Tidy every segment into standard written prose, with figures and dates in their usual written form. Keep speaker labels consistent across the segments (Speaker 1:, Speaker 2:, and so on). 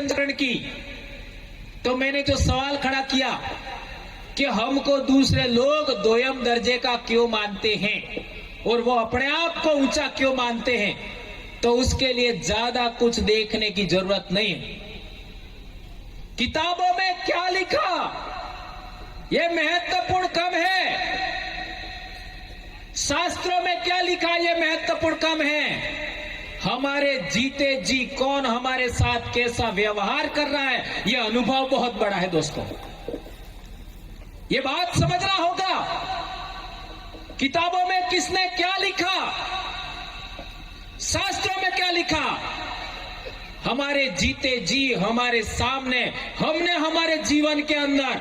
Speaker 1: की, तो मैंने जो सवाल खड़ा किया कि हमको दूसरे लोग दोयम दर्जे का क्यों मानते हैं और वो अपने आप को ऊंचा क्यों मानते हैं, तो उसके लिए ज्यादा कुछ देखने की जरूरत नहीं है। किताबों में क्या लिखा ये महत्वपूर्ण कम है, शास्त्रों में क्या लिखा ये महत्वपूर्ण कम है। हमारे जीते जी कौन हमारे साथ कैसा व्यवहार कर रहा है, यह अनुभव बहुत बड़ा है दोस्तों। ये बात समझना होगा। किताबों में किसने क्या लिखा, शास्त्रों में क्या लिखा, हमारे जीते जी हमारे सामने हमने हमारे जीवन के अंदर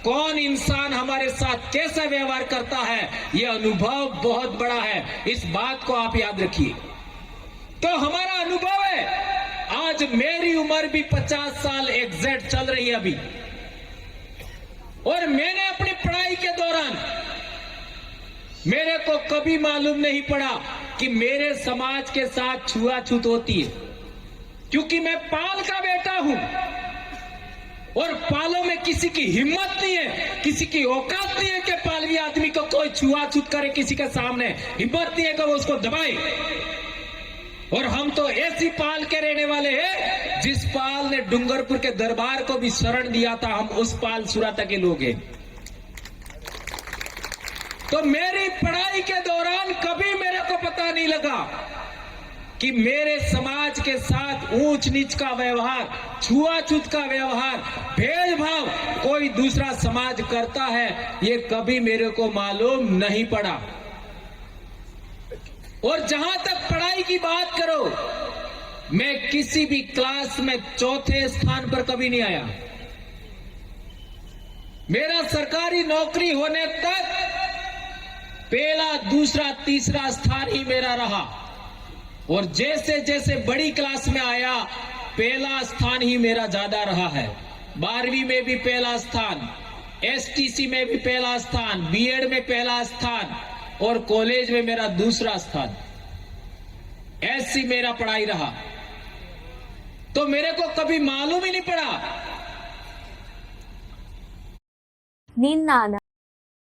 Speaker 1: कौन इंसान हमारे साथ कैसा व्यवहार करता है, यह अनुभव बहुत बड़ा है। इस बात को आप याद रखिए। तो हमारा अनुभव है, आज मेरी उम्र भी 50 साल एग्जैक्ट चल रही है अभी, और मैंने अपनी पढ़ाई के दौरान मेरे को कभी मालूम नहीं पड़ा कि मेरे समाज के साथ छुआछूत होती है, क्योंकि मैं पाल का बेटा हूं और पालों में किसी की हिम्मत नहीं है, किसी की औकात नहीं है कि पालवी आदमी को कोई छुआछूत करे, किसी के सामने हिम्मत नहीं है कि वो उसको दबाए। और हम तो ऐसी पाल के रहने वाले हैं जिस पाल ने डूंगरपुर के दरबार को भी शरण दिया था, हम उस पाल सुराता के लोग हैं। तो मेरी पढ़ाई के दौरान कभी मेरे को पता नहीं लगा कि मेरे समाज के साथ ऊंच नीच का व्यवहार, छुआछूत का व्यवहार, भेदभाव कोई दूसरा समाज करता है, ये कभी मेरे को मालूम नहीं पड़ा। और जहां तक पढ़ाई की बात करो, मैं किसी भी क्लास में चौथे स्थान पर कभी नहीं आया। मेरा सरकारी नौकरी होने तक पहला, दूसरा, तीसरा स्थान ही मेरा रहा, और जैसे जैसे बड़ी क्लास में आया पहला स्थान ही मेरा ज्यादा रहा है। 12वीं में भी पहला स्थान, एसटीसी में भी पहला स्थान, बीएड में पहला स्थान और कॉलेज में मेरा दूसरा स्थान। ऐसी मेरा पढ़ाई रहा, तो मेरे को कभी मालूम ही नहीं पड़ा।